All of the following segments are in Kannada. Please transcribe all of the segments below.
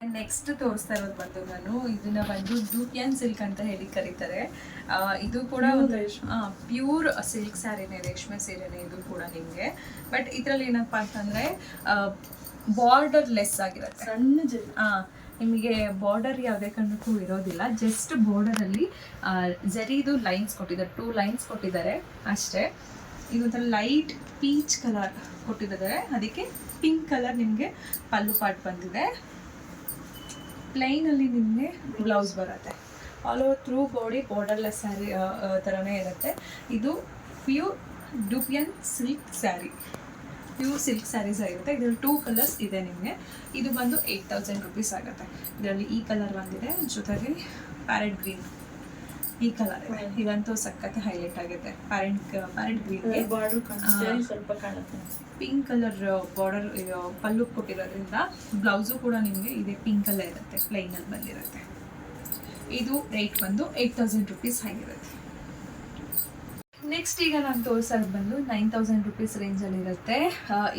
ನೆಕ್ಸ್ಟ್ ತೋರಿಸ್ತಾ ಇರೋದು ಬಂದು ನಾನು ಇದನ್ನ ಬಂದು ಡ್ಯೂಪಿಯನ್ ಸಿಲ್ಕ್ ಅಂತ ಹೇಳಿ ಕರೀತಾರೆ. ಇದು ಕೂಡ ಒಂದು ಪ್ಯೂರ್ ಸಿಲ್ಕ್ ಸ್ಯಾರಿನೇ, ರೇಷ್ಮೆ ಸೀರೆನೇ ಇದು ಕೂಡ ನಿಮಗೆ. ಬಟ್ ಇದರಲ್ಲಿ ಏನಪ್ಪ ಅಂತಂದ್ರೆ ಬಾರ್ಡರ್ ಲೆಸ್ ಆಗಿರುತ್ತೆ, ಸಣ್ಣ ನಿಮಗೆ ಬಾರ್ಡರ್ ಯಾವುದೇ ಕಾರಣಕ್ಕೂ ಇರೋದಿಲ್ಲ. ಜಸ್ಟ್ ಬಾರ್ಡರಲ್ಲಿ ಜರಿದು ಲೈನ್ಸ್ ಕೊಟ್ಟಿದ್ದಾರೆ, 2 ಲೈನ್ಸ್ ಕೊಟ್ಟಿದ್ದಾರೆ ಅಷ್ಟೇ. ಇದೊಂಥರ ಲೈಟ್ ಪೀಚ್ ಕಲರ್ ಕೊಟ್ಟಿದ್ದಾರೆ, ಅದಕ್ಕೆ ಪಿಂಕ್ ಕಲರ್ ನಿಮಗೆ ಪಲ್ಲು ಪಾಟ್ ಬಂದಿದೆ. ಪ್ಲೈನಲ್ಲಿ ನಿಮಗೆ ಬ್ಲೌಸ್ ಬರುತ್ತೆ. All over through body borderless sari ಥರನೇ ಇರುತ್ತೆ. ಇದು pure dupion silk sari, pure silk saris ಆಗಿರುತ್ತೆ. ಇದರಲ್ಲಿ 2 ಕಲರ್ಸ್ ಇದೆ ನಿಮಗೆ. ಇದು ಬಂದು 8000 ರುಪೀಸ್ ಆಗುತ್ತೆ. ಇದರಲ್ಲಿ ಈ ಕಲರ್ ಬಂದಿದೆ, ಜೊತೆಗೆ ಪ್ಯಾರೆಟ್ ಗ್ರೀನ್ ಈ ಕಲರ್ ಇದೆ. ಇದಂತೂ ಸಖತ್ ಹೈಲೈಟ್ ಆಗುತ್ತೆ. ಪ್ಯಾರೆಟ್ ಗ್ರೀನ್ಗೆ ಬಾರ್ಡರ್ ಸ್ವಲ್ಪ ಕಾಣುತ್ತೆ. ಪಿಂಕ್ ಕಲರ್ ಬಾರ್ಡರ್ ಪಲ್ಲು ಕೊಟ್ಟಿರೋದ್ರಿಂದ ಬ್ಲೌಸು ಕೂಡ ನಿಮಗೆ ಇದೇ ಪಿಂಕ್ ಅಲ್ಲೇ ಇರುತ್ತೆ, ಪ್ಲೈನಲ್ಲಿ ಬಂದಿರುತ್ತೆ. ಇದು ರೇಟ್ ಬಂದು 8000 ರುಪೀಸ್ ಆಗಿರುತ್ತೆ. ನೆಕ್ಸ್ಟ್ ಈಗ ನಾನು ತೋರಿಸೋದು ಬಂದು 9000 ರುಪೀಸ್ ರೇಂಜಲ್ಲಿ ಇರುತ್ತೆ.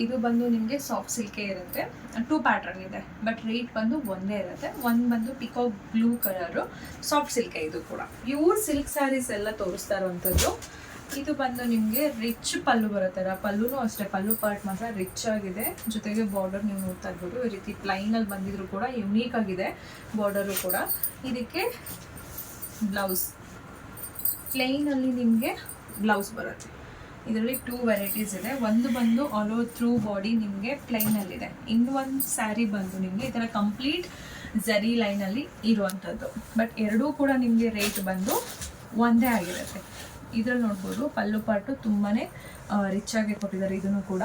ಇದು ಬಂದು ನಿಮಗೆ ಸಾಫ್ಟ್ ಸಿಲ್ಕೇ ಇರುತ್ತೆ. 2 ಪ್ಯಾಟರ್ನ್ ಇದೆ, ಬಟ್ ರೇಟ್ ಬಂದು ಒಂದೇ ಇರುತ್ತೆ. ಒಂದು ಬಂದು ಪಿಕಾಕ್ ಬ್ಲೂ ಕಲರು ಸಾಫ್ಟ್ ಸಿಲ್ಕೆ. ಇದು ಕೂಡ ಪ್ಯೂರ್ ಸಿಲ್ಕ್ ಸ್ಯಾರೀಸ್ ಎಲ್ಲ ತೋರಿಸ್ತಾ ಇರುವಂಥದ್ದು. ಇದು ಬಂದು ನಿಮಗೆ ರಿಚ್ ಪಲ್ಲು ಬರುತ್ತೆ. ಪಲ್ಲುನೂ ಅಷ್ಟೇ, ಪಲ್ಲು ಪಾರ್ಟ್ ಮಾತ್ರ ರಿಚ್ ಆಗಿದೆ. ಜೊತೆಗೆ ಬಾರ್ಡರ್ ನೀವು ನೋಡ್ತಾ ಇರ್ಬೋದು, ಈ ರೀತಿ ಪ್ಲೈನಲ್ಲಿ ಬಂದಿದ್ರು ಕೂಡ ಯುನೀಕ್ ಆಗಿದೆ ಬಾರ್ಡರು ಕೂಡ. ಇದಕ್ಕೆ ಬ್ಲೌಸ್ ಪ್ಲೈನಲ್ಲಿ ನಿಮಗೆ ಬ್ಲೌಸ್ ಬರುತ್ತೆ. ಇದರಲ್ಲಿ 2 ವೆರೈಟೀಸ್ ಇದೆ. ಒಂದು ಬಂದು ಆಲ್ ಓವರ್ ಥ್ರೂ ಬಾಡಿ ನಿಮಗೆ ಪ್ಲೈನಲ್ಲಿದೆ. ಇನ್ನೊಂದು ಸ್ಯಾರಿ ಬಂದು ನಿಮಗೆ ಈ ಥರ ಕಂಪ್ಲೀಟ್ ಜರಿ ಲೈನಲ್ಲಿ ಇರುವಂಥದ್ದು. ಬಟ್ ಎರಡೂ ಕೂಡ ನಿಮಗೆ ರೇಟ್ ಬಂದು ಒಂದೇ ಆಗಿರುತ್ತೆ. ಇದರಲ್ಲಿ ನೋಡ್ಬೋದು ಪಲ್ಲು ಪಾರ್ಟು ತುಂಬಾ ರಿಚ್ ಆಗಿ ಕೊಟ್ಟಿದ್ದಾರೆ ಇದನ್ನು ಕೂಡ.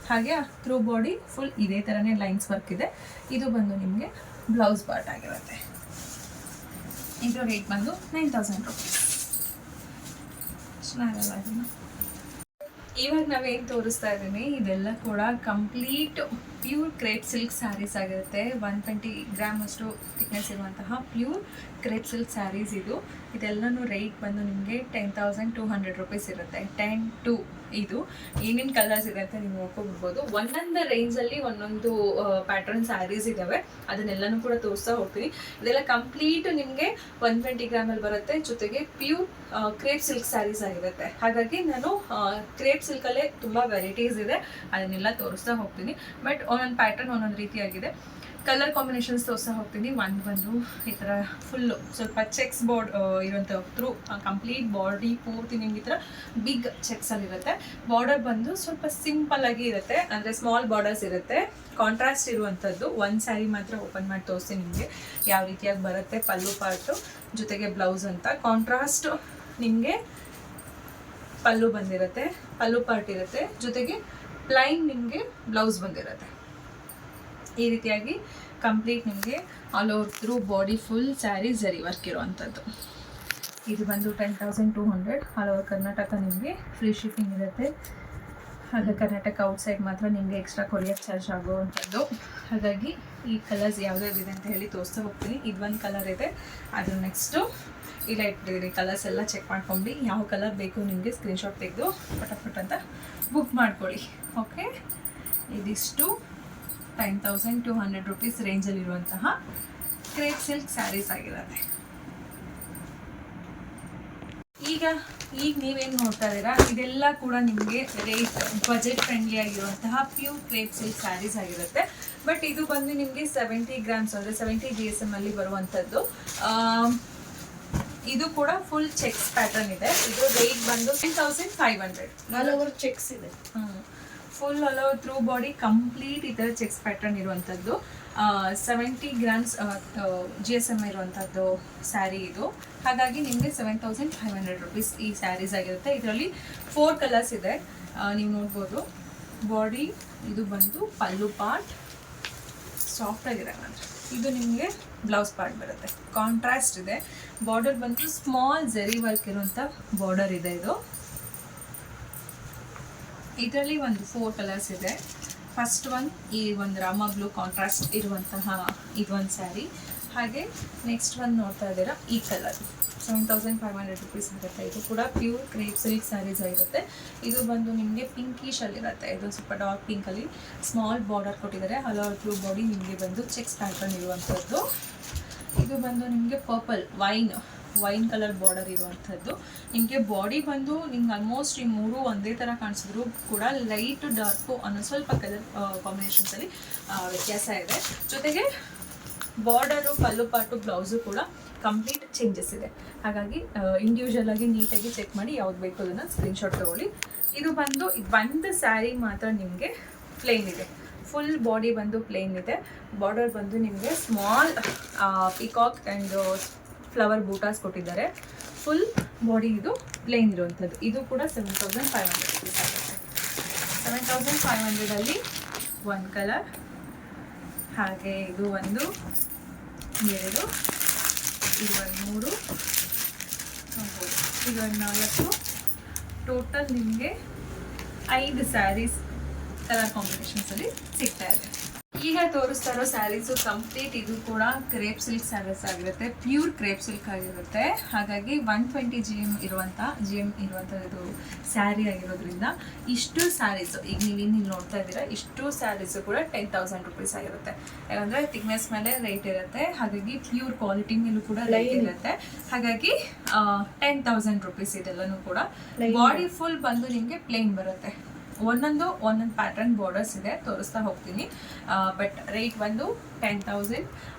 ಹಾಗೆ ಥ್ರೂ ಬಾಡಿ ಫುಲ್ ಇದೇ ಥರನೇ ಲೈನ್ಸ್ ವರ್ಕ್ ಇದೆ. ಇದು ಬಂದು ನಿಮಗೆ ಬ್ಲೌಸ್ ಪಾರ್ಟ್ ಆಗಿರುತ್ತೆ. ಇದರ ರೇಟ್ ಬಂದು 9000 ರುಪೀಸ್. ಚೆನ್ನಾಗಲ್ಲ ಇದನ್ನು. ಇವಾಗ ನಾವೇನು ತೋರಿಸ್ತಾ ಇದ್ದೀನಿ ಇದೆಲ್ಲ ಕೂಡ complete pure crepe silk saris ಆಗಿರುತ್ತೆ. 120 ಗ್ರಾಮ್ ಅಷ್ಟು ಥಿಕ್ನೆಸ್ ಇರುವಂತಹ ಪ್ಯೂರ್ ಕ್ರೇಪ್ ಸಿಲ್ಕ್ ಸ್ಯಾರೀಸ್ ಇದು. ಇದೆಲ್ಲನೂ ರೇಟ್ ಬಂದು ನಿಮಗೆ 10,200 ರುಪೀಸ್ ಇರುತ್ತೆ. 10 to ಇದು ಏನೇನು ಕಲರ್ಸ್ ಇದೆ ಅಂತ ನೀವು ನೋಡ್ಕೊಬಿಡ್ಬೋದು. ಒಂದೊಂದು ರೇಂಜಲ್ಲಿ ಒಂದೊಂದು ಪ್ಯಾಟರ್ನ್ ಸ್ಯಾರೀಸ್ ಇದ್ದಾವೆ, ಅದನ್ನೆಲ್ಲನೂ ಕೂಡ ತೋರಿಸ್ತಾ ಹೋಗ್ತೀನಿ. ಇದೆಲ್ಲ ಕಂಪ್ಲೀಟ್ ನಿಮಗೆ 120 ಗ್ರಾಮಲ್ಲಿ ಬರುತ್ತೆ. ಜೊತೆಗೆ ಪ್ಯೂರ್ ಕ್ರೇಪ್ ಸಿಲ್ಕ್ ಸ್ಯಾರೀಸ್ ಆಗಿರುತ್ತೆ. ಹಾಗಾಗಿ ನಾನು ಕ್ರೇಪ್ ಸಿಲ್ಕಲ್ಲೇ ತುಂಬ ವೆರೈಟೀಸ್ ಇದೆ, ಅದನ್ನೆಲ್ಲ ತೋರಿಸ್ತಾ ಹೋಗ್ತೀನಿ. ಬಟ್ ಒಂದೊಂದು ಪ್ಯಾಟರ್ನ್ ಒಂದೊಂದು ರೀತಿಯಾಗಿದೆ. ಕಲರ್ ಕಾಂಬಿನೇಷನ್ಸ್ ತೋರಿಸ್ತಾ ಹೋಗ್ತೀನಿ. ಒಂದು ಬಂದು ಈ ಥರ ಫುಲ್ಲು ಸ್ವಲ್ಪ ಚೆಕ್ಸ್ ಬೋರ್ಡ್ ಇರುವಂಥ ಥ್ರೂ ಕಂಪ್ಲೀಟ್ ಬಾಡಿ ಪೂರ್ತಿ ನಿಮ್ಗೆ ಈ ಥರ ಬಿಗ್ ಚೆಕ್ಸಲ್ಲಿರುತ್ತೆ. ಬಾರ್ಡರ್ ಬಂದು ಸ್ವಲ್ಪ ಸಿಂಪಲ್ಲಾಗಿ ಇರುತ್ತೆ, ಅಂದರೆ ಸ್ಮಾಲ್ ಬಾರ್ಡರ್ಸ್ ಇರುತ್ತೆ. ಕಾಂಟ್ರಾಸ್ಟ್ ಇರುವಂಥದ್ದು. ಒಂದು ಸ್ಯಾರಿ ಮಾತ್ರ ಓಪನ್ ಮಾಡಿ ತೋರಿಸ್ತೀನಿ ನಿಮಗೆ ಯಾವ ರೀತಿಯಾಗಿ ಬರುತ್ತೆ. ಪಲ್ಲು ಪಾರ್ಟು ಜೊತೆಗೆ ಬ್ಲೌಸ್ ಅಂತ ಕಾಂಟ್ರಾಸ್ಟ್ ನಿಮಗೆ ಪಲ್ಲು ಬಂದಿರುತ್ತೆ, ಪಲ್ಲು ಪಾರ್ಟ್ ಇರುತ್ತೆ, ಜೊತೆಗೆ ಪ್ಲೈನ್ ನಿಮಗೆ ಬ್ಲೌಸ್ ಬಂದಿರುತ್ತೆ. ಈ ರೀತಿಯಾಗಿ ಕಂಪ್ಲೀಟ್ ನಿಮಗೆ all over through body full sari ಜರಿ ವರ್ಕ್ ಇರುವಂಥದ್ದು. ಇದು ಬಂದು 10,200. ಆಲ್ ಓವರ್ ಕರ್ನಾಟಕ ನಿಮಗೆ ಫ್ರೀ ಶಿಪ್ಪಿಂಗ್ ಇರುತ್ತೆ. ಹಾಗೆ ಕರ್ನಾಟಕ ಔಟ್ಸೈಡ್ ಮಾತ್ರ ನಿಮಗೆ ಎಕ್ಸ್ಟ್ರಾ ಕೊರಿಯರ್ ಚಾರ್ಜ್ ಆಗುವಂಥದ್ದು. ಹಾಗಾಗಿ ಈ ಕಲರ್ಸ್ ಯಾವ್ಯಾವಿದೆ ಅಂತ ಹೇಳಿ ತೋರಿಸ್ತಾ ಹೋಗ್ತೀನಿ. ಇದೊಂದು ಕಲರ್ ಇದೆ, ಅದು ನೆಕ್ಸ್ಟು ಇಲ್ಲ ಇಟ್ಟಿದ್ದೀನಿ. ಕಲರ್ಸ್ ಎಲ್ಲ ಚೆಕ್ ಮಾಡ್ಕೊಂಡು ಯಾವ ಕಲರ್ ಬೇಕು ನಿಮಗೆ ಸ್ಕ್ರೀನ್ಶಾಟ್ ತೆಗೆದು ಫಟಾಫಟ್ ಅಂತ ಬುಕ್ ಮಾಡ್ಕೊಳ್ಳಿ. ಓಕೆ, ಇದಿಷ್ಟು 10,200 ರುಪೀಸ್ ರೇಂಜಲ್ಲಿರುವಂತಹ ಕ್ರೇಪ್ ಸಿಲ್ಕ್ ಸ್ಯಾರೀಸ್ ಆಗಿರುತ್ತೆ. ಈಗ ನೀವೇನು ನೋಡ್ತಾ ಇದ್ದೀರಾ ಇದೆಲ್ಲ ಕೂಡ ನಿಮಗೆ ರೇಟ್ ಬಜೆಟ್ ಫ್ರೆಂಡ್ಲಿ ಆಗಿರುವಂತಹ ಪ್ಯೂರ್ ಕ್ರೇಪ್ ಸಿಲ್ಕ್ ಸ್ಯಾರೀಸ್ ಆಗಿರುತ್ತೆ. ಬಟ್ ಇದು ಬಂದು ನಿಮಗೆ 70 ಗ್ರಾಮ್ಸ್ ಅಂದರೆ 70 GSM ಅಲ್ಲಿ ಬರುವಂಥದ್ದು. ಇದು ಕೂಡ ಫುಲ್ ಚೆಕ್ಸ್ ಪ್ಯಾಟರ್ನ್ ಇದೆ. ಇದು ರೇಟ್ ಬಂದು 10,500. ಆಲ್ ಓವರ್ ಚೆಕ್ಸ್ ಇದೆ. Full all over through body complete ಈ ಥರ ಚೆಕ್ಸ್ ಪ್ಯಾಟರ್ನ್ ಇರುವಂಥದ್ದು. 70 ಗ್ರಾಮ್ಸ್ GSM ಇರುವಂಥದ್ದು ಸ್ಯಾರಿ ಇದು. ಹಾಗಾಗಿ ನಿಮಗೆ 7,500 ರುಪೀಸ್ ಈ ಸ್ಯಾರೀಸ್ ಆಗಿರುತ್ತೆ. ಇದರಲ್ಲಿ 4 ಕಲರ್ಸ್ ಇದೆ, ನೀವು ನೋಡ್ಬೋದು. ಬಾಡಿ ಇದು ಬಂದು ಪಲ್ಲು ಪಾರ್ಟ್ ಸಾಫ್ಟ್ ಆಗಿದೆ ಮಾತ್ರ. ಇದು ನಿಮಗೆ ಬ್ಲೌಸ್ ಪಾರ್ಟ್ ಬರುತ್ತೆ, ಕಾಂಟ್ರಾಸ್ಟ್ ಇದೆ. ಬಾರ್ಡರ್ ಬಂದು ಸ್ಮಾಲ್ ಜರಿ ವರ್ಕ್ ಇರುವಂಥ ಬಾರ್ಡರ್ ಇದೆ. ಇದರಲ್ಲಿ ಒಂದು 4 ಕಲರ್ಸ್ ಇದೆ. ಫಸ್ಟ್ ಈ ಒಂದು ರಾಮ ಬ್ಲೂ ಕಾಂಟ್ರಾಸ್ಟ್ ಇರುವಂತಹ ಇದೊಂದು ಸ್ಯಾರಿ. ಹಾಗೆ ನೆಕ್ಸ್ಟ್ ಒಂದು ನೋಡ್ತಾ ಇದ್ದೀರಾ ಈ ಕಲರ್. 7500 ರುಪೀಸ್ ಆಗುತ್ತೆ. ಇದು ಕೂಡ ಪ್ಯೂರ್ ಕ್ರೇಪ್ ಸಿಲ್ಕ್ ಸ್ಯಾರೀಸ್ ಆಗಿರುತ್ತೆ. ಇದು ಬಂದು ನಿಮಗೆ ಪಿಂಕಿಶಲ್ಲಿರುತ್ತೆ. ಇದು ಸ್ವಲ್ಪ ಡಾರ್ಕ್ ಪಿಂಕಲ್ಲಿ ಸ್ಮಾಲ್ ಬಾರ್ಡರ್ ಕೊಟ್ಟಿದ್ದಾರೆ. ಹಲವಾರು ಬ್ಲೂ ಬಾಡಿ ನಿಮಗೆ ಬಂದು ಚೆಕ್ಸ್ ಪ್ಯಾಟರ್ನ್ ಇರುವಂಥದ್ದು. ಇದು ಬಂದು ನಿಮಗೆ ಪರ್ಪಲ್ ವೈನ್ ಕಲರ್ ಬಾರ್ಡರ್ ಇರುವಂಥದ್ದು. ನಿಮಗೆ ಬಾಡಿ ಬಂದು ನಿಮ್ಗೆ ಆಲ್ಮೋಸ್ಟ್ ಈ ಮೂರು ಒಂದೇ ಥರ ಕಾಣಿಸಿದ್ರು ಕೂಡ ಲೈಟ್ ಡಾರ್ಕು ಅನ್ನೋ ಸ್ವಲ್ಪ ಕಲರ್ ಕಾಂಬಿನೇಷನ್ಸಲ್ಲಿ ವ್ಯತ್ಯಾಸ ಇದೆ. ಜೊತೆಗೆ ಬಾರ್ಡರು, ಪಲ್ಲು ಪಾಟು, ಬ್ಲೌಸು ಕೂಡ ಕಂಪ್ಲೀಟ್ ಚೇಂಜಸ್ ಇದೆ. ಹಾಗಾಗಿ ಇಂಡಿವಿಜುವಲ್ ಆಗಿ ನೀಟಾಗಿ ಚೆಕ್ ಮಾಡಿ ಯಾವ್ದು ಬೇಕು ಅದನ್ನು ಸ್ಕ್ರೀನ್ಶಾಟ್ ತೊಗೊಳ್ಳಿ. ಇದು ಬಂದು ಒಂದು ಸ್ಯಾರಿ ಮಾತ್ರ ನಿಮಗೆ ಪ್ಲೇನ್ ಇದೆ. ಫುಲ್ ಬಾಡಿ ಬಂದು ಪ್ಲೇನ್ ಇದೆ. ಬಾರ್ಡರ್ ಬಂದು ನಿಮಗೆ ಸ್ಮಾಲ್ ಪಿಕಾಕ್ ಆ್ಯಂಡ್ ಫ್ಲವರ್ ಬೂಟಾಸ್ ಕೊಟ್ಟಿದ್ದಾರೆ. ಫುಲ್ ಬಾಡಿ ಇದು ಪ್ಲೇನ್ ಇರುವಂಥದ್ದು. ಇದು ಕೂಡ 7500 ರುಪೀಸ್ ಆಗುತ್ತೆ. 7500ಅಲ್ಲಿ ಒಂದು ಕಲರ್, ಹಾಗೆ ಇದು ಒಂದು, ಎರಡು, ಇದು ಒಂದು ಮೂರು, ಇದು ಒಂದು ನಾಲ್ಕು, ಟೋಟಲ್ ನಿಮಗೆ 5 ಸ್ಯಾರೀಸ್ ಕಲರ್ ಕಾಂಬಿನೇಷನ್ಸಲ್ಲಿ ಸಿಗ್ತಾ ಇದೆ. ಈಗ ತೋರಿಸ್ತಾ ಇರೋ ಸ್ಯಾರೀಸು ಕಂಪ್ಲೀಟ್ ಇದು ಕೂಡ ಕ್ರೇಪ್ ಸಿಲ್ಕ್ ಸ್ಯಾರೀಸ್ ಆಗಿರುತ್ತೆ. ಪ್ಯೂರ್ ಕ್ರೇಪ್ ಸಿಲ್ಕ್ ಆಗಿರುತ್ತೆ. ಹಾಗಾಗಿ 120 GM ಇರುವಂಥದ್ದು ಸ್ಯಾರಿ ಆಗಿರೋದ್ರಿಂದ ಇಷ್ಟು ಸ್ಯಾರೀಸು ಈಗ ನೀವೇನು ನೋಡ್ತಾ ಇದ್ದೀರಾ, ಇಷ್ಟು ಸ್ಯಾರೀಸು ಕೂಡ 10,000 ರುಪೀಸ್ ಆಗಿರುತ್ತೆ. ಯಾಕಂದರೆ ಥಿಕ್ನೆಸ್ ಮೇಲೆ ರೇಟ್ ಇರುತ್ತೆ. ಹಾಗಾಗಿ ಪ್ಯೂರ್ ಕ್ವಾಲಿಟಿ ಮೇಲೂ ಕೂಡ ರೇಟ್ ಇರುತ್ತೆ. ಹಾಗಾಗಿ 10,000 ರುಪೀಸ್ ಇದೆಲ್ಲನೂ ಕೂಡ. ಬಾಡಿ ಫುಲ್ ಬಂದು ನಿಮಗೆ ಪ್ಲೇನ್ ಬರುತ್ತೆ. ಒಂದೊಂದು ಪ್ಯಾಟರ್ನ್ ಬಾರ್ಡರ್ಸ್ ಇದೆ, ತೋರಿಸ್ತಾ ಹೋಗ್ತೀನಿ. ಬಟ್ ರೇಟ್ ಬಂದು 10,000.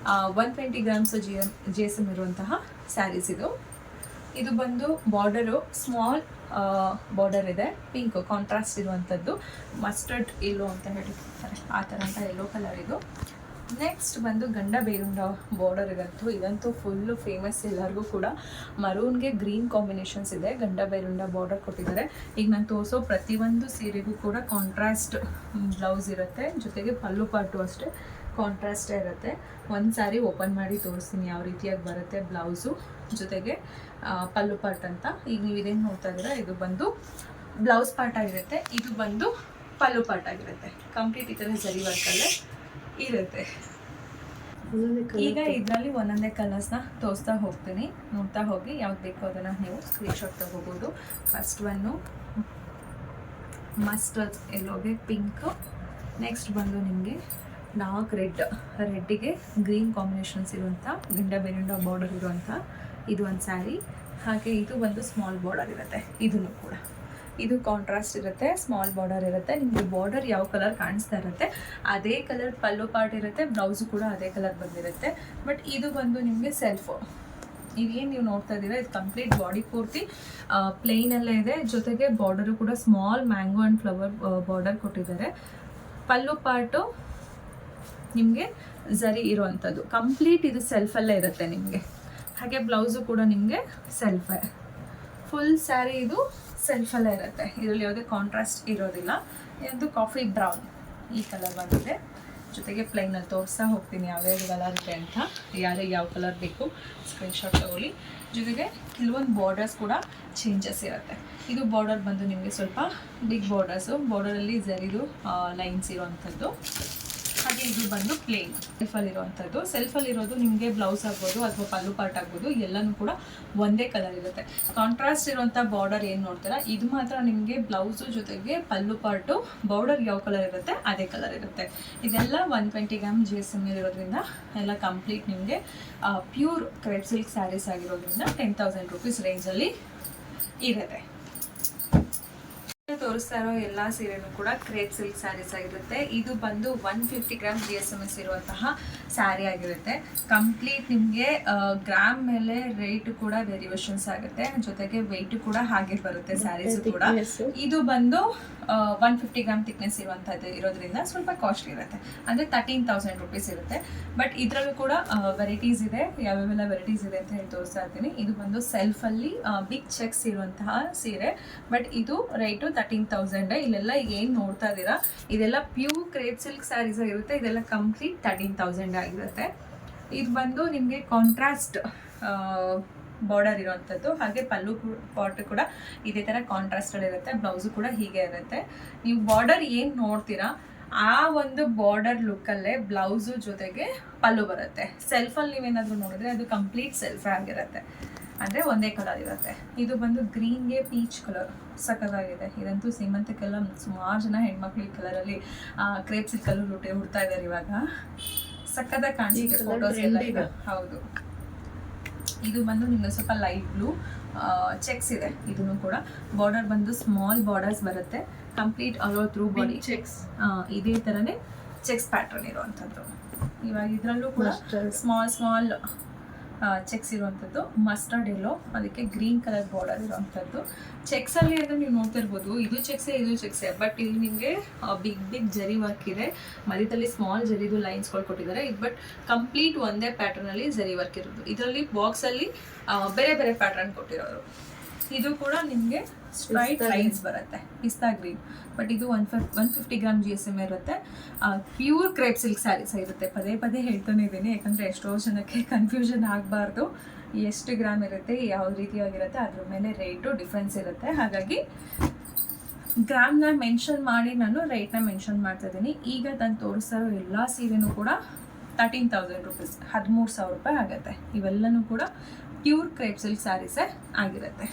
120 ಗ್ರಾಮ್ಸ್ GSM ಇರುವಂತಹ ಸ್ಯಾರೀಸ್ ಇದು. ಇದು ಬಂದು ಬಾರ್ಡರು ಸ್ಮಾಲ್ ಬಾರ್ಡರ್ ಇದೆ, ಪಿಂಕ್ ಕಾಂಟ್ರಾಸ್ಟ್ ಇರುವಂಥದ್ದು, ಮಸ್ಟರ್ಡ್ ಎಲ್ಲೋ ಅಂತ ಹೇಳಿರ್ತಾರೆ ಆ ಥರ ಅಂತ ಎಲ್ಲೋ ಕಲರ್ ಇದು. ನೆಕ್ಸ್ಟ್ ಬಂದು ಗಂಡ ಬೇರುಂಡ ಬಾರ್ಡರ್ ಇದಂತೂ ಇದಂತೂ ಫುಲ್ಲು ಫೇಮಸ್ ಎಲ್ಲರಿಗೂ ಕೂಡ. ಮರೂನ್ಗೆ ಗ್ರೀನ್ ಕಾಂಬಿನೇಷನ್ಸ್ ಇದೆ, ಗಂಡ ಬೇರುಂಡ ಬಾರ್ಡರ್ ಕೊಟ್ಟಿದ್ದಾರೆ. ಈಗ ನಾನು ತೋರಿಸೋ ಪ್ರತಿಯೊಂದು ಸೀರೆಗೂ ಕೂಡ ಕಾಂಟ್ರಾಸ್ಟ್ ಬ್ಲೌಸ್ ಇರುತ್ತೆ. ಜೊತೆಗೆ ಪಲ್ಲು ಪಾಟು ಅಷ್ಟೇ ಕಾಂಟ್ರಾಸ್ಟೇ ಇರುತ್ತೆ. ಒಂದು ಸಾರಿ ಓಪನ್ ಮಾಡಿ ತೋರಿಸ್ತೀನಿ ಯಾವ ರೀತಿಯಾಗಿ ಬರುತ್ತೆ ಬ್ಲೌಸು, ಜೊತೆಗೆ ಪಲ್ಲು ಪಾರ್ಟ್ ಅಂತ. ಈಗ ನೀವು ಇದೇನು ನೋಡ್ತಾ ಇದ್ದೀರಾ, ಇದು ಬಂದು ಬ್ಲೌಸ್ ಪಾರ್ಟ್ ಆಗಿರುತ್ತೆ. ಇದು ಬಂದು ಪಲ್ಲು ಪಾರ್ಟ್ ಆಗಿರುತ್ತೆ. ಕಂಪ್ಲೀಟ್ ಈ ಥರ ಜರಿ ವರ್ಕಲ್ಲೇ ಇರುತ್ತೆ. ಈಗ ಇದರಲ್ಲಿ ಒಂದೊಂದೇ ಕಲರ್ಸ್ನ ತೋರಿಸ್ತಾ ಹೋಗ್ತೀನಿ, ನೋಡ್ತಾ ಹೋಗಿ ಯಾವ್ದು ಬೇಕೋ ಅದನ್ನು ನೀವು ಸ್ಕ್ರೀನ್ಶಾಟ್ ತಗೋಬೋದು. ಫಸ್ಟ್ ಒನ್ನು ಮಸ್ಟರ್ಡ್ ಎಲ್ಲೋಗೆ ಪಿಂಕ್, ನೆಕ್ಸ್ಟ್ ಬಂದು ನಿಮಗೆ ಡಾರ್ಕ್ ರೆಡ್ಡಿಗೆ ಗ್ರೀನ್ ಕಾಂಬಿನೇಷನ್ಸ್ ಇರುವಂಥ ಗಂಡ ಬೆರುಂಡ ಬಾರ್ಡರ್ ಇರುವಂಥ ಇದು ಒಂದು ಸ್ಯಾರಿ. ಹಾಗೆ ಇದು ಬಂದು ಸ್ಮಾಲ್ ಬಾರ್ಡರ್ ಇರುತ್ತೆ. ಇದನ್ನು ಕೂಡ ಇದು ಕಾಂಟ್ರಾಸ್ಟ್ ಇರುತ್ತೆ, ಸ್ಮಾಲ್ ಬಾರ್ಡರ್ ಇರುತ್ತೆ. ನಿಮಗೆ ಬಾರ್ಡರ್ ಯಾವ ಕಲರ್ ಕಾಣಿಸ್ತಾ ಇರುತ್ತೆ ಅದೇ ಕಲರ್ ಪಲ್ಲು ಪಾರ್ಟ್ ಇರುತ್ತೆ, ಬ್ಲೌಸು ಕೂಡ ಅದೇ ಕಲರ್ ಬಂದಿರುತ್ತೆ. ಬಟ್ ಇದು ಬಂದು ನಿಮಗೆ ಸೆಲ್ಫು, ಇದೇನು ನೀವು ನೋಡ್ತಾ ಇದ್ದೀರಾ ಇದು ಕಂಪ್ಲೀಟ್ ಬಾಡಿ ಪೂರ್ತಿ ಪ್ಲೇನಲ್ಲೇ ಇದೆ. ಜೊತೆಗೆ ಬಾರ್ಡರು ಕೂಡ small mango and flower border ಕೊಟ್ಟಿದ್ದಾರೆ. ಪಲ್ಲು ಪಾರ್ಟು ನಿಮಗೆ ಝರಿ ಇರುವಂಥದ್ದು, ಕಂಪ್ಲೀಟ್ ಇದು ಸೆಲ್ಫಲ್ಲೇ ಇರುತ್ತೆ ನಿಮಗೆ. ಹಾಗೆ ಬ್ಲೌಸು ಕೂಡ ನಿಮಗೆ ಸೆಲ್ಫೇ. ಫುಲ್ ಸ್ಯಾರಿ ಇದು ಸೆಲ್ಫಲ್ಲೇ ಇರುತ್ತೆ. ಇದರಲ್ಲಿ ಯಾವುದೇ ಕಾಂಟ್ರಾಸ್ಟ್ ಇರೋದಿಲ್ಲ. ಇದು ಕಾಫಿ ಬ್ರೌನ್ ಈ ಕಲರ್ ಬಂದಿದೆ. ಜೊತೆಗೆ ಪ್ಲೈನಲ್ಲಿ ತೋರಿಸ್ತಾ ಹೋಗ್ತೀನಿ ಯಾವ್ಯಾವ ಕಲರ್ ಇದೆ ಅಂತ. ಯಾರಿಗೆ ಯಾವ ಕಲರ್ ಬೇಕು ಸ್ಕ್ರೀನ್ಶಾಟ್ ತಗೊಳ್ಳಿ. ಜೊತೆಗೆ ಕೆಲವೊಂದು ಬಾರ್ಡರ್ಸ್ ಕೂಡ ಚೇಂಜಸ್ ಇರುತ್ತೆ. ಇದು ಬಾರ್ಡರ್ ಬಂದು ನಿಮಗೆ ಸ್ವಲ್ಪ ಬಿಗ್ ಬಾರ್ಡರ್ಸು, ಬಾರ್ಡರಲ್ಲಿ ಝರಿದು ಲೈನ್ಸ್ ಇರುವಂಥದ್ದು. ಹಾಗೆ ಇದು ಬಂದು ಪ್ಲೇನ್ ಸೆಲ್ಫಲ್ಲಿರುವಂಥದ್ದು. ಸೆಲ್ಫಲ್ಲಿರೋದು ನಿಮಗೆ ಬ್ಲೌಸ್ ಆಗ್ಬೋದು ಅಥವಾ ಪಲ್ಲು ಪಾರ್ಟ್ ಆಗ್ಬೋದು, ಎಲ್ಲನೂ ಕೂಡ ಒಂದೇ ಕಲರ್ ಇರುತ್ತೆ. ಕಾಂಟ್ರಾಸ್ಟ್ ಇರುವಂಥ ಬಾರ್ಡರ್ ಏನು ನೋಡ್ತೀರಾ ಇದು ಮಾತ್ರ ನಿಮಗೆ ಬ್ಲೌಸು ಜೊತೆಗೆ ಪಲ್ಲು ಪಾರ್ಟು ಬಾರ್ಡರ್ ಯಾವ ಕಲರ್ ಇರುತ್ತೆ ಅದೇ ಕಲರ್ ಇರುತ್ತೆ. ಇದೆಲ್ಲ 120 ಗ್ರಾಮ್ GSM ಇರೋದ್ರಿಂದ ಎಲ್ಲ ಕಂಪ್ಲೀಟ್ ನಿಮಗೆ ಪ್ಯೂರ್ ಕ್ರೇಪ್ ಸಿಲ್ಕ್ ಸ್ಯಾರೀಸ್ ಆಗಿರೋದ್ರಿಂದ 10,000 ರುಪೀಸ್ ರೇಂಜಲ್ಲಿ ಇರುತ್ತೆ. ತೋರಿಸ್ತಾ ಇರೋ ಎಲ್ಲ ಸೀರೆನೂ ಕೂಡ ಕ್ರೇಪ್ ಸಿಲ್ಕ್ ಸ್ಯಾರೀಸ್ ಆಗಿರುತ್ತೆ. ಇದು ಬಂದು 150 ಗ್ರಾಮ್ GSMS ಇರುವಂತಹ ಸ್ಯಾರಿ ಆಗಿರುತ್ತೆ. ಕಂಪ್ಲೀಟ್ ನಿಮಗೆ ಗ್ರಾಮ್ ಮೇಲೆ ರೇಟ್ ಕೂಡ ವೇರಿಯೇಷನ್ಸ್ ಆಗುತ್ತೆ. ಜೊತೆಗೆ ವೆಯ್ಟ್ ಕೂಡ ಹಾಗೆ ಬರುತ್ತೆ ಸ್ಯಾರೀಸ್ ಕೂಡ. ಇದು ಬಂದು 150 ಗ್ರಾಮ್ ಥಿಕ್ನೆಸ್ ಇರುವಂಥದ್ದು ಇರೋದ್ರಿಂದ ಸ್ವಲ್ಪ ಕಾಸ್ಟ್ಲಿ ಇರುತ್ತೆ, ಅಂದರೆ 13,000 ರುಪೀಸ್ ಇರುತ್ತೆ. ಬಟ್ ಇದರಲ್ಲೂ ಕೂಡ ವೆರೈಟೀಸ್ ಇದೆ, ಯಾವ್ಯಾವೆಲ್ಲ ವೆರೈಟೀಸ್ ಇದೆ ಅಂತ ಹೇಳಿ ತೋರಿಸ್ತಾ ಇರ್ತೀನಿ. ಇದು ಬಂದು ಸೆಲ್ಫಲ್ಲಿ ಬಿಗ್ ಚೆಕ್ಸ್ ಇರುವಂತಹ ಸೀರೆ, ಬಟ್ ಇದು ರೇಟು 13,000. ಇಲ್ಲೆಲ್ಲ ಏನು ನೋಡ್ತಾ ಇದ್ದೀರಾ ಇದೆಲ್ಲ ಪ್ಯೂರ್ ಕ್ರೇಪ್ ಸಿಲ್ಕ್ ಸ್ಯಾರೀಸ್ ಆಗಿರುತ್ತೆ. ಇದೆಲ್ಲ ಕಂಪ್ಲೀಟ್ 13,000 ಆಗಿರುತ್ತೆ. ಇದು ಬಂದು ನಿಮಗೆ ಕಾಂಟ್ರಾಸ್ಟ್ ಬಾರ್ಡರ್ ಇರುವಂಥದ್ದು. ಹಾಗೆ ಪಲ್ಲು ಪಾರ್ಟ್ ಕೂಡ ಇದೇ ಥರ ಕಾಂಟ್ರಾಸ್ಟಲ್ಲಿ ಇರುತ್ತೆ. ಬ್ಲೌಸು ಕೂಡ ಹೀಗೆ ಇರುತ್ತೆ. ನೀವು ಬಾರ್ಡರ್ ಏನು ನೋಡ್ತೀರಾ ಆ ಒಂದು ಬಾರ್ಡರ್ ಲುಕ್ಕಲ್ಲೇ ಬ್ಲೌಸು ಜೊತೆಗೆ ಪಲ್ಲು ಬರುತ್ತೆ. ಸೆಲ್ಫಲ್ಲಿ ನೀವೇನಾದರೂ ನೋಡಿದ್ರೆ ಅದು ಕಂಪ್ಲೀಟ್ ಸೆಲ್ಫೇ ಆಗಿರುತ್ತೆ. ಅಂದರೆ ಒಂದೇ ಕಲರ್ ಇರುತ್ತೆ. ಇದು ಬಂದು ಗ್ರೀನ್ಗೆ ಪೀಚ್ ಕಲರ್ ಸಕ್ಕತ್ತಾಗಿದೆ. ಇದಂತೂ ಸೀಮಂತಕ್ಕೆಲ್ಲ ಸುಮಾರು ಜನ ಹೆಣ್ಮಕ್ಳು ಈ ಕಲರಲ್ಲಿ ಕ್ರೇಪ್ ಸಿಲ್ಕಲ್ಲೂ ಹುಡ್ತಾ ಇದ್ದಾರೆ ಇವಾಗ. ಸಕ್ಕತ್ತಾಗಿ ಕಾಣಿಸುತ್ತೆ ಫೋಟೋಸ್ ಎಲ್ಲ ಈಗ. ಹೌದು, ಇದು ಬಂದು ನಿಮಗೆ ಸ್ವಲ್ಪ ಲೈಟ್ ಬ್ಲೂ ಚೆಕ್ಸ್ ಇದೆ. ಇದನ್ನು ಕೂಡ ಬಾರ್ಡರ್ ಬಂದು ಸ್ಮಾಲ್ ಬಾರ್ಡರ್ಸ್ ಬರುತ್ತೆ. Complete all over through body cheques, ಇದೇ ಥರನೇ ಚೆಕ್ಸ್ ಪ್ಯಾಟರ್ನ್ ಇರುವಂಥದ್ದು. ಇವಾಗ ಇದರಲ್ಲೂ ಕೂಡ ಸ್ಮಾಲ್ ಚೆಕ್ಸ್ ಇರುವಂಥದ್ದು. ಮಸ್ಟರ್ಡ್ ಎಲ್ಲೋ, ಅದಕ್ಕೆ ಗ್ರೀನ್ ಕಲರ್ ಬಾರ್ಡರ್ ಇರುವಂಥದ್ದು. ಚೆಕ್ಸಲ್ಲಿ ಅಂದರೆ ನೀವು ನೋಡ್ತಿರ್ಬೋದು, ಇದು ಚೆಕ್ಸೇ, ಬಟ್ ಇಲ್ಲಿ ನಿಮಗೆ ಬಿಗ್ ಜರಿ ವರ್ಕ್ ಇದೆ. ಮಧ್ಯದಲ್ಲಿ ಸ್ಮಾಲ್ ಜರಿದು ಲೈನ್ಸ್ಗಳು ಕೊಟ್ಟಿದ್ದಾರೆ. ಇದು ಬಟ್ ಕಂಪ್ಲೀಟ್ ಒಂದೇ ಪ್ಯಾಟರ್ನಲ್ಲಿ ಜರಿ ವರ್ಕ್ ಇರೋದು. ಇದರಲ್ಲಿ ಬಾಕ್ಸಲ್ಲಿ ಬೇರೆ ಬೇರೆ ಪ್ಯಾಟರ್ನ್ ಕೊಟ್ಟಿರೋರು. ಇದು ಕೂಡ ನಿಮಗೆ ಸ್ಟ್ರೈಟ್ ಲೈನ್ಸ್ ಬರುತ್ತೆ, ಪಿಸ್ತಾ ಗ್ರೀನ್. ಬಟ್ ಇದು 150 ಗ್ರಾಮ್ GSM ಇರುತ್ತೆ. ಪ್ಯೂರ್ ಕ್ರೇಪ್ ಸಿಲ್ಕ್ ಸ್ಯಾರೀಸ್ ಇರುತ್ತೆ. ಪದೇ ಹೇಳ್ತಾನೆ ಇದ್ದೀನಿ, ಯಾಕಂದರೆ ಎಷ್ಟೋ ಜನಕ್ಕೆ ಕನ್ಫ್ಯೂಷನ್ ಆಗಬಾರ್ದು. ಎಷ್ಟು ಗ್ರಾಮ್ ಇರುತ್ತೆ, ಯಾವ ರೀತಿಯಾಗಿರುತ್ತೆ, ಅದ್ರ ಮೇಲೆ ರೇಟು ಡಿಫ್ರೆನ್ಸ್ ಇರುತ್ತೆ. ಹಾಗಾಗಿ ಗ್ರಾಮ್ನ ಮೆನ್ಷನ್ ಮಾಡಿ ನಾನು ರೇಟ್ನ ಮೆನ್ಷನ್ ಮಾಡ್ತಾ ಇದ್ದೀನಿ. ಈಗ ನಾನು ತೋರಿಸ್ತಾ ಇರೋ ಎಲ್ಲ ಸೀರೆನೂ ಕೂಡ 13,000 ರುಪೀಸ್, 13,000 ರೂಪಾಯಿ ಆಗುತ್ತೆ. ಇವೆಲ್ಲನೂ ಕೂಡ ಪ್ಯೂರ್ ಕ್ರೇಪ್ ಸಿಲ್ಕ್ ಸ್ಯಾರೀಸೇ ಆಗಿರುತ್ತೆ.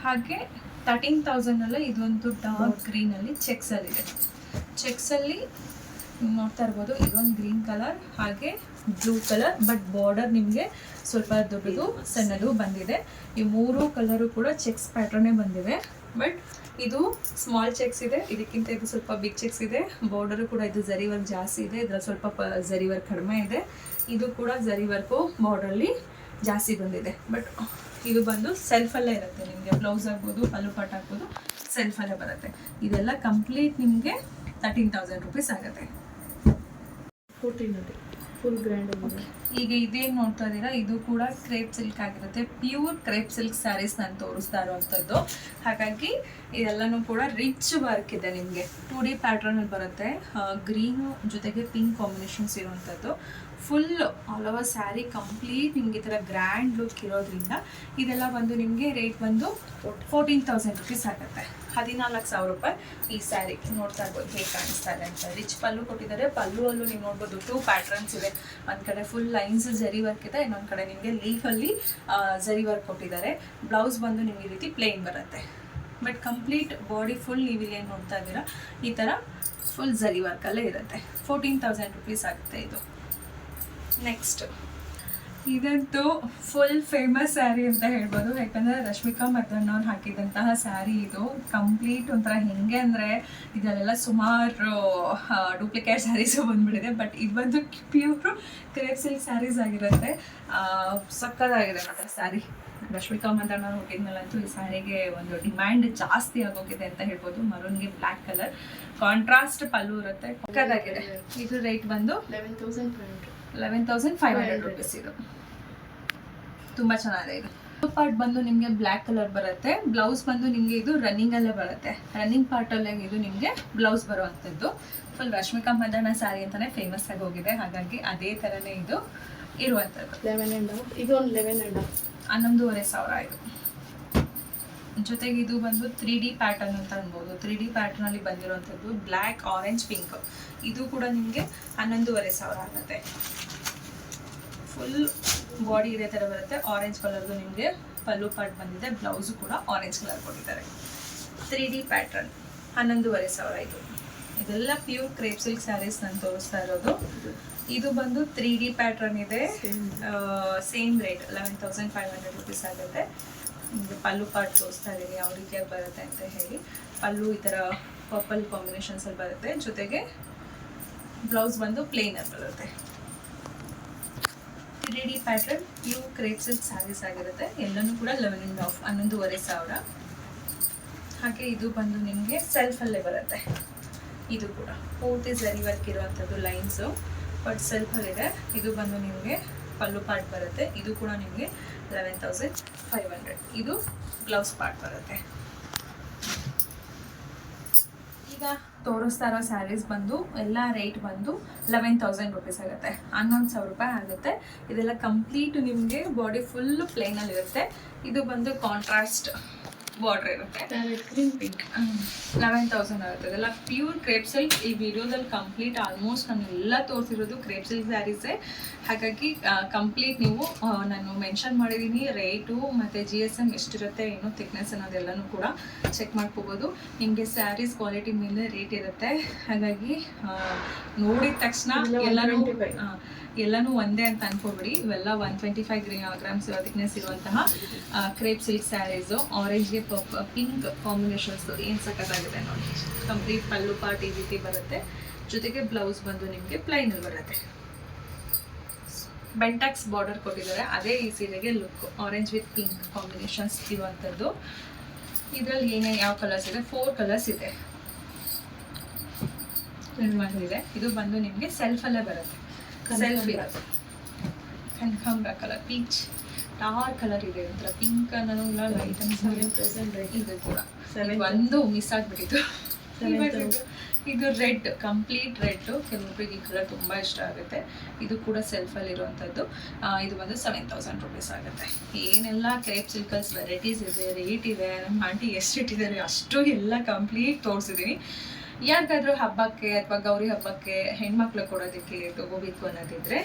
ಹಾಗೆ 13,000 ಇದೊಂದು ಡಾರ್ಕ್ ಗ್ರೀನಲ್ಲಿ ಚೆಕ್ಸಲ್ಲಿದೆ. ಚೆಕ್ಸಲ್ಲಿ ನೋಡ್ತಾ ಇರ್ಬೋದು, ಇದೊಂದು ಗ್ರೀನ್ ಕಲರ್ ಹಾಗೆ ಬ್ಲೂ ಕಲರ್, ಬಟ್ ಬಾರ್ಡರ್ ನಿಮಗೆ ಸ್ವಲ್ಪ ದೊಡ್ಡದು ಸಣ್ಣದು ಬಂದಿದೆ. ಈ ಮೂರು ಕಲರು ಕೂಡ ಚೆಕ್ಸ್ ಪ್ಯಾಟರ್ನೇ ಬಂದಿದೆ. ಬಟ್ ಇದು ಸ್ಮಾಲ್ ಚೆಕ್ಸ್ ಇದೆ, ಇದಕ್ಕಿಂತ ಇದು ಸ್ವಲ್ಪ ಬಿಗ್ ಚೆಕ್ಸ್ ಇದೆ. ಬಾರ್ಡರು ಕೂಡ ಇದು ಜರಿ ವರ್ಕ್ ಜಾಸ್ತಿ ಇದೆ, ಇದರಲ್ಲಿ ಸ್ವಲ್ಪ ಜರಿ ವರ್ಕ್ ಕಡಿಮೆ ಇದೆ. ಇದು ಕೂಡ ಜರಿ ವರ್ಕು ಬಾರ್ಡರ್ಲಿ ಜಾಸ್ತಿ ಬಂದಿದೆ. ಬಟ್ ಇದು ಬಂದು ಸೆಲ್ಫಲ್ಲೇ ಇರುತ್ತೆ. ನಿಮಗೆ ಬ್ಲೌಸ್ ಆಗ್ಬೋದು, ಪಲ್ಲು ಪಾಟ್ ಆಗ್ಬೋದು, ಸೆಲ್ಫಲ್ಲೇ ಬರುತ್ತೆ. ಇದೆಲ್ಲ ಕಂಪ್ಲೀಟ್ ನಿಮಗೆ 13,000 ರುಪೀಸ್ ಆಗುತ್ತೆ. 14 ಫುಲ್ ಗ್ರ್ಯಾಂಡ್ ಆಗಿದೆ. ಈಗ ಇದೇನು ನೋಡ್ತಾ ಇದ್ದೀರಾ, ಇದು ಕೂಡ ಕ್ರೇಪ್ ಸಿಲ್ಕ್ ಆಗಿರುತ್ತೆ. ಪ್ಯೂರ್ ಕ್ರೇಪ್ ಸಿಲ್ಕ್ ಸ್ಯಾರೀಸ್ ನಾನು ತೋರಿಸ್ತಾ ಇರೋವಂಥದ್ದು. ಹಾಗಾಗಿ ಇದೆಲ್ಲನೂ ಕೂಡ ರಿಚ್ ವರ್ಕ್ ಇದೆ. ನಿಮಗೆ 2D ಪ್ಯಾಟ್ರನಲ್ಲಿ ಬರುತ್ತೆ. ಗ್ರೀನು ಜೊತೆಗೆ ಪಿಂಕ್ ಕಾಂಬಿನೇಷನ್ಸ್ ಇರುವಂಥದ್ದು. Full all over sari complete ನಿಮಗೆ ಈ ಥರ ಗ್ರ್ಯಾಂಡ್ ಲುಕ್ ಇರೋದ್ರಿಂದ ಇದೆಲ್ಲ ಬಂದು ನಿಮಗೆ ರೇಟ್ ಬಂದು 14,000 ರುಪೀಸ್ ಆಗುತ್ತೆ. 14,000 ರೂಪಾಯಿ ಈ ಸ್ಯಾರಿ. ನೋಡ್ತಾ ಇರ್ಬೋದು ಹೇಗೆ ಕಾಣಿಸ್ತಾ ಇದೆ ಅಂತ. ರಿಚ್ ಪಲ್ಲು ಕೊಟ್ಟಿದ್ದಾರೆ. ಪಲ್ಲುವಲ್ಲೂ ನೀವು ನೋಡ್ಬೋದು 2 ಪ್ಯಾಟ್ರನ್ಸ್ ಇದೆ. ಒಂದು ಕಡೆ ಫುಲ್ ಲೈನ್ಸ್ ಜರಿ ವರ್ಕ್ ಇದೆ, ಇನ್ನೊಂದು ಕಡೆ ನಿಮಗೆ ಲೀಫಲ್ಲಿ ಜರಿ ವರ್ಕ್ ಕೊಟ್ಟಿದ್ದಾರೆ. ಬ್ಲೌಸ್ ಬಂದು ನಿಮಗೆ ಈ ರೀತಿ ಪ್ಲೇನ್ ಬರುತ್ತೆ. ಬಟ್ ಕಂಪ್ಲೀಟ್ ಬಾಡಿ ಫುಲ್ ನೀವು ಏನು ನೋಡ್ತಾ ಇದ್ದೀರಾ, ಈ ಥರ ಫುಲ್ ಜರಿ ವರ್ಕಲ್ಲೇ ಇರುತ್ತೆ. 14,000 ರುಪೀಸ್ ಆಗುತ್ತೆ ಇದು. ನೆಕ್ಸ್ಟ್ ಇದಂತೂ ಫುಲ್ ಫೇಮಸ್ ಸ್ಯಾರಿ ಅಂತ ಹೇಳ್ಬೋದು. ಯಾಕಂದರೆ ರಶ್ಮಿಕಾ ಮದ್ದಣ್ಣವ್ರು ಹಾಕಿದಂತಹ ಸ್ಯಾರಿ ಇದು. ಕಂಪ್ಲೀಟ್ ಒಂಥರ ಹೆಂಗೆ ಅಂದರೆ ಇದರಲ್ಲೆಲ್ಲ ಸುಮಾರು ಡೂಪ್ಲಿಕೇಟ್ ಸ್ಯಾರೀಸು ಬಂದುಬಿಟ್ಟಿದೆ. ಬಟ್ ಇದು ಬಂದು ಪ್ಯೂರು ಕ್ರೇಪ್ ಸಿಲ್ಕ್ ಸ್ಯಾರೀಸ್ ಆಗಿರುತ್ತೆ. ಸಕ್ಕತ್ತಾಗಿದೆ ಮತ್ತು ಸ್ಯಾರಿ. ರಶ್ಮಿಕಾ ಮದ್ದಣ್ಣವ್ರು ಹುಟ್ಟಿದ್ಮೇಲಂತೂ ಈ ಸ್ಯಾರಿಗೆ ಒಂದು ಡಿಮ್ಯಾಂಡ್ ಜಾಸ್ತಿ ಆಗೋಗಿದೆ ಅಂತ ಹೇಳ್ಬೋದು. ಮರೂನ್ಗೆ ಬ್ಲ್ಯಾಕ್ ಕಲರ್ ಕಾಂಟ್ರಾಸ್ಟ್ ಪಲ್ಲು ಇರುತ್ತೆ. ಸಕ್ಕತ್ತಾಗಿದೆ. ಇದು ರೇಟ್ ಬಂದು 11,500 ರುಪೀಸ್. ಇದು ತುಂಬ ಚೆನ್ನಾಗಿದೆ. ಇದು ಪಾರ್ಟ್ ಬಂದು ನಿಮಗೆ ಬ್ಲ್ಯಾಕ್ ಕಲರ್ ಬರುತ್ತೆ. ಬ್ಲೌಸ್ ಬಂದು ನಿಮಗೆ ಇದು ರನ್ನಿಂಗಲ್ಲೇ ಬರುತ್ತೆ. ರನ್ನಿಂಗ್ ಪಾರ್ಟಲ್ಲೇ ಇದು ನಿಮಗೆ ಬ್ಲೌಸ್ ಬರುವಂಥದ್ದು. ಫುಲ್ ರಶ್ಮಿಕಾ ಮದ್ದಣ್ಣ ಸ್ಯಾರಿ ಅಂತಲೇ ಫೇಮಸ್ ಆಗಿ ಹೋಗಿದೆ. ಹಾಗಾಗಿ ಅದೇ ಥರನೇ ಇದು ಇರುವಂಥದ್ದು. 11,500 ಇದು. ಜೊತೆಗೆ ಇದು ಬಂದು 3D ಪ್ಯಾಟರ್ನ್ ಅಂತ ಅನ್ಬೋದು. 3D ಪ್ಯಾಟರ್ನಲ್ಲಿ ಬಂದಿರುವಂಥದ್ದು ಬ್ಲ್ಯಾಕ್, ಆರೆಂಜ್, ಪಿಂಕ್. ಇದು ಕೂಡ ನಿಮಗೆ 11,500 ಆಗುತ್ತೆ. ಫುಲ್ ಬಾಡಿ ಇದೇ ಥರ ಬರುತ್ತೆ. ಆರೆಂಜ್ ಕಲರ್ದು ನಿಮಗೆ ಪಲ್ಲು ಪಾರ್ಟ್ ಬಂದಿದೆ. ಬ್ಲೌಸು ಕೂಡ ಆರೆಂಜ್ ಕಲರ್ ಕೊಟ್ಟಿದ್ದಾರೆ. 3D ಪ್ಯಾಟರ್ನ್ 11,500 ಇದು. ಇದೆಲ್ಲ ಪ್ಯೂರ್ ಕ್ರೇಪ್ ಸಿಲ್ಕ್ ಸ್ಯಾರೀಸ್ ನಾನು ತೋರಿಸ್ತಾ ಇರೋದು. ಇದು ಬಂದು 3D ಪ್ಯಾಟರ್ನ್ ಇದೆ. ಸೇಮ್ ರೇಟ್ 11,500 ರುಪೀಸ್ ಆಗುತ್ತೆ. ನಿಮಗೆ ಪಲ್ಲು ಪಾರ್ಟ್ ತೋರಿಸ್ತಾ ಇದ್ದೀನಿ ಯಾವ ರೀತಿಯಾಗಿ ಬರುತ್ತೆ ಅಂತ ಹೇಳಿ. ಪಲ್ಲು ಈ ಥರ ಪರ್ಪಲ್ ಕಾಂಬಿನೇಷನ್ಸಲ್ಲಿ ಬರುತ್ತೆ. ಜೊತೆಗೆ ಬ್ಲೌಸ್ ಬಂದು ಪ್ಲೇನಲ್ಲಿ ಬರುತ್ತೆ. 3D pattern pure crepe silk saris ಆಗಿರುತ್ತೆ. ಎಲ್ಲನೂ ಕೂಡ 11,500. ಹಾಗೆ ಇದು ಬಂದು ನಿಮಗೆ ಸೆಲ್ಫಲ್ಲೇ ಬರುತ್ತೆ. ಇದು ಕೂಡ ಪೂರ್ತಿ ಜರಿ ವರ್ಕ್ ಇರುವಂಥದ್ದು ಲೈನ್ಸು, ಬಟ್ ಸೆಲ್ಫಲ್ಲಿದೆ. ಇದು ಬಂದು ನಿಮಗೆ ಪಲ್ಲು ಪಾರ್ಟ್ ಬರುತ್ತೆ. ಇದು ಕೂಡ ನಿಮಗೆ 11,500. ಇದು ಬ್ಲೌಸ್ ಪಾರ್ಟ್ ಬರುತ್ತೆ. ಈಗ ತೋರಿಸ್ತಾ ಇರೋ ಸ್ಯಾರೀಸ್ ಬಂದು ಎಲ್ಲ ರೇಟ್ ಬಂದು 11,000 ರುಪೀಸ್ ಆಗುತ್ತೆ. 11,000 ರೂಪಾಯಿ ಆಗುತ್ತೆ. ಇದೆಲ್ಲ ಕಂಪ್ಲೀಟ್ ನಿಮಗೆ ಬಾಡಿ ಫುಲ್ ಪ್ಲೇನಲ್ಲಿ ಇರುತ್ತೆ. ಇದು ಬಂದು ಕಾಂಟ್ರಾಸ್ಟ್ ಬಾರ್ಡರ್ ಇರುತ್ತೆ. ಪಿಂಕ್ 11,000 ಆಗುತ್ತೆ. ಅದೆಲ್ಲ ಪ್ಯೂರ್ ಕ್ರೇಪ್ ಸಿಲ್ಕ್. ಈ ವಿಡಿಯೋದಲ್ಲಿ ಕಂಪ್ಲೀಟ್ ಆಲ್ಮೋಸ್ಟ್ ನಾನು ಎಲ್ಲ ತೋರಿಸಿರೋದು ಕ್ರೇಪ್ ಸಿಲ್ಕ್ ಸ್ಯಾರೀಸೇ. ಹಾಗಾಗಿ ಕಂಪ್ಲೀಟ್ ನೀವು ನಾನು ಮೆನ್ಷನ್ ಮಾಡಿದ್ದೀನಿ ರೇಟು ಮತ್ತು GSM ಎಷ್ಟಿರುತ್ತೆ, ಏನು ಥಿಕ್ನೆಸ್ ಅನ್ನೋದೆಲ್ಲನೂ ಕೂಡ ಚೆಕ್ ಮಾಡ್ಕೋಬೋದು. ನಿಮಗೆ ಸ್ಯಾರೀಸ್ ಕ್ವಾಲಿಟಿ ಮೇಲೆ ರೇಟ್ ಇರುತ್ತೆ. ಹಾಗಾಗಿ ನೋಡಿದ ತಕ್ಷಣ ಎಲ್ಲನೂ ಒಂದೇ ಅಂತ ಅನ್ಕೋಬಿಡಿ. ಇವೆಲ್ಲ 125 ಗ್ರಾಮ್ಸ್ ಥಿಕ್ನೆಸ್ ಇರುವಂತಹ ಕ್ರೇಪ್ ಸಿಲ್ಕ್ ಸ್ಯಾರೀಸು. ಆರೆಂಜ್ಗೆ ಪಿಂಕ್ ಕಾಂಬಿನೇಷನ್ಸ್ ಏನು ಸಖತ್ತಾಗಿದೆ ನೋಡಿ. ಕಂಪ್ಲೀಟ್ ಪಲ್ಲು ಪಾರ್ಟ್ ಈ ರೀತಿ ಬರುತ್ತೆ. ಜೊತೆಗೆ ಬ್ಲೌಸ್ ಬಂದು ನಿಮಗೆ ಪ್ಲೈನಲ್ಲಿ ಬರುತ್ತೆ. ಬೆಂಟಾಕ್ಸ್ ಬಾರ್ಡರ್ ಕೊಟ್ಟಿದ್ದಾರೆ. ಅದೇ ಈ ಸೀರೆಗೆ look. Orange with pink combinations ಇರುವಂಥದ್ದು. ಇದರಲ್ಲಿ ಏನೇನು ಯಾವ ಕಲರ್ಸ್ ಇದೆ? 4 ಕಲರ್ಸ್ ಇದೆ. ಬಂದಿದೆ. ಇದು ಬಂದು ನಿಮಗೆ ಸೆಲ್ಫಲ್ಲೇ ಬರುತ್ತೆ. ಸೆಲ್ಫ್ ಇರೋದು ಕನಕಾಂಬರ ಕಲರ್, ಪೀಚ್ ಡಾರ್ಕ್ ಕಲರ್ ಇದೆ. ಒಂಥರ ಪಿಂಕ್ ಅನ್ನೋ ಲೈಟ್ ಇದು ಕೂಡ ಒಂದು ಮಿಸ್ ಆಗಿಬಿಟ್ಟಿತ್ತು. ಇದು ರೆಡ್, ಕಂಪ್ಲೀಟ್ ರೆಡ್. ಕೆಲವೊಬ್ಬರಿಗೆ ಈ ಕಲರ್ ತುಂಬ ಇಷ್ಟ ಆಗುತ್ತೆ. ಇದು ಕೂಡ ಸೆಲ್ಫಲ್ಲಿ ಇರುವಂಥದ್ದು. ಇದು ಬಂದು 7,000 rupees ಆಗುತ್ತೆ. ಏನೆಲ್ಲ ಕ್ರೇಪ್ ಸಿಲ್ಕಲ್ಸ್ ವೆರೈಟೀಸ್ ಇದೆ, ರೇಟ್ ಇದೆ, ನಮ್ಮ ಆಂಟಿ ಎಷ್ಟು ಇಟ್ಟಿದ್ದಾರೆ ಅಷ್ಟು ಎಲ್ಲ ಕಂಪ್ಲೀಟ್ ತೋರಿಸಿದ್ದೀನಿ. ಯಾರಿಗಾದ್ರೂ ಹಬ್ಬಕ್ಕೆ ಅಥವಾ ಗೌರಿ ಹಬ್ಬಕ್ಕೆ ಹೆಣ್ಮಕ್ಳು ಕೊಡೋದಕ್ಕೆ ತೊಗೋಬೇಕು ಅನ್ನೋದಿದ್ರೆ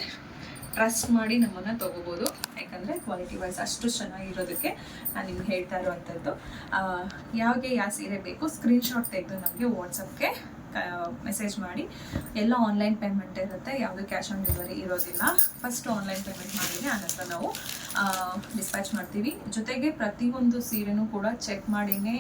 ಟ್ರಸ್ಟ್ ಮಾಡಿ ನಮ್ಮನ್ನು ತೊಗೋಬೋದು. ಯಾಕಂದರೆ ಕ್ವಾಲಿಟಿ ವೈಸ್ ಅಷ್ಟು ಚೆನ್ನಾಗಿರೋದಕ್ಕೆ ನಾನು ನಿಮ್ಗೆ ಹೇಳ್ತಾ ಇರೋವಂಥದ್ದು. ಯಾವಾಗ ಯಾವ ಸೀರೆ ಬೇಕು ಸ್ಕ್ರೀನ್ಶಾಟ್ ತೆಗೆದು ನಮಗೆ ವಾಟ್ಸಪ್ಗೆ ಮೆಸೇಜ್ ಮಾಡಿ. ಎಲ್ಲ ಆನ್ಲೈನ್ ಪೇಮೆಂಟ್ ಇರುತ್ತೆ, ಯಾವುದು ಕ್ಯಾಶ್ ಆನ್ ಡೆಲಿವರಿ ಇರೋದಿಲ್ಲ. ಫಸ್ಟ್ ಆನ್ಲೈನ್ ಪೇಮೆಂಟ್ ಮಾಡಿದರೆ ಆನಂತರ ನಾವು ಡಿಸ್ಪ್ಯಾಚ್ ಮಾಡ್ತೀವಿ. ಜೊತೆಗೆ ಪ್ರತಿಯೊಂದು ಸೀರೆನೂ ಕೂಡ ಚೆಕ್ ಮಾಡಿನೇ,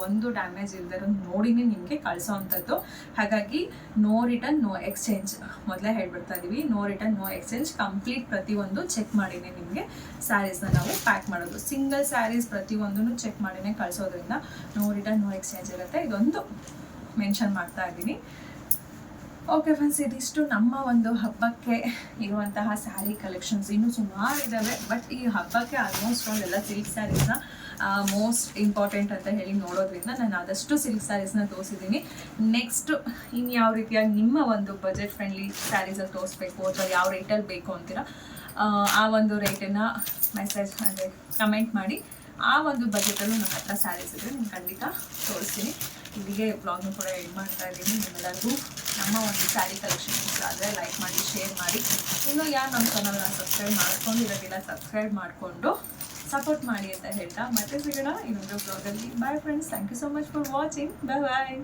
ಒಂದು ಡ್ಯಾಮೇಜ್ ಇಲ್ಲದೆ ನೋಡಿನೇ ನಿಮಗೆ ಕಳಿಸೋ ಅಂಥದ್ದು. ಹಾಗಾಗಿ ನೋ ರಿಟರ್ನ್ ನೋ ಎಕ್ಸ್ಚೇಂಜ್. ಮೊದಲೇ ಹೇಳ್ಬಿಡ್ತಾ ಇದ್ದೀವಿ, no return no exchange. Complete ಪ್ರತಿಯೊಂದು ಚೆಕ್ ಮಾಡಿನೇ ನಿಮಗೆ ಸ್ಯಾರೀಸ್ನ ನಾವು ಪ್ಯಾಕ್ ಮಾಡೋದು. ಸಿಂಗಲ್ ಸ್ಯಾರೀಸ್ ಪ್ರತಿಯೊಂದನ್ನು ಚೆಕ್ ಮಾಡಿನೇ ಕಳಿಸೋದ್ರಿಂದ ನೋ ರಿಟರ್ನ್ ನೋ ಎಕ್ಸ್ಚೇಂಜ್ ಇರುತ್ತೆ. ಇದೊಂದು ಮೆನ್ಷನ್ ಮಾಡ್ತಾ ಇದ್ದೀನಿ. ಓಕೆ ಫ್ರೆಂಡ್ಸ್, ಇದಿಷ್ಟು ನಮ್ಮ ಒಂದು ಹಬ್ಬಕ್ಕೆ ಇರುವಂತಹ ಸ್ಯಾರಿ ಕಲೆಕ್ಷನ್ಸ್. ಇನ್ನೂ ಸುಮಾರು ಇದ್ದಾವೆ, ಬಟ್ ಈ ಹಬ್ಬಕ್ಕೆ ಆಲ್ಮೋಸ್ಟ್ ಎಲ್ಲ ಸಿಲ್ಕ್ ಸ್ಯಾರೀಸ್ನ ಮೋಸ್ಟ್ ಇಂಪಾರ್ಟೆಂಟ್ ಅಂತ ಹೇಳಿ ನೋಡೋದ್ರಿಂದ ನಾನು ಆದಷ್ಟು ಸಿಲ್ಕ್ ಸ್ಯಾರೀಸ್ನ ತೋರಿಸಿದ್ದೀನಿ. ನೆಕ್ಸ್ಟ್ ಇನ್ಯಾವ ರೀತಿಯಾಗಿ ನಿಮ್ಮ ಒಂದು ಬಜೆಟ್ ಫ್ರೆಂಡ್ಲಿ ಸ್ಯಾರೀಸಲ್ಲಿ ತೋರಿಸ್ಬೇಕು ಅಥವಾ ಯಾವ ರೇಟಲ್ಲಿ ಬೇಕು ಅಂತೀರ ಆ ಒಂದು ರೇಟನ್ನು ಮೆಸೇಜ್ ಅಂದರೆ ಕಮೆಂಟ್ ಮಾಡಿ. ಆ ಒಂದು ಬಜೆಟಲ್ಲೂ ನಮ್ಮ ಹತ್ರ ಸ್ಯಾರೀಸ್ ಇದ್ದರೆ ನಾನು ಖಂಡಿತ ತೋರಿಸ್ತೀನಿ. ಇಲ್ಲಿಗೆ ಬ್ಲಾಗ್ನು ಕೂಡ ಎಂಡ್ ಮಾಡ್ತಾ ಇದ್ದೀನಿ. ನಿಮ್ಮೆಲ್ಲರಿಗೂ ನಮ್ಮ ಒಂದು ಸ್ಯಾರಿ ಕಲೆಕ್ಷನ್ ಇಷ್ಟ ಆದರೆ ಲೈಕ್ ಮಾಡಿ, ಶೇರ್ ಮಾಡಿ. ಇನ್ನೂ ಯಾರು ನಮ್ಮ ಚಾನಲ್ನ ಸಬ್ಸ್ಕ್ರೈಬ್ ಮಾಡ್ಕೊಂಡಿರೋದಿಲ್ಲ ಸಬ್ಸ್ಕ್ರೈಬ್ ಮಾಡಿಕೊಂಡು ಸಪೋರ್ಟ್ ಮಾಡಿ ಅಂತ ಹೇಳ್ತಾ ಮತ್ತೆ ಸಿಗೋಣ ಇನ್ನೊಂದು ಬ್ಲಾಗಲ್ಲಿ. Bye friends, thank you so much for watching. Bye bye.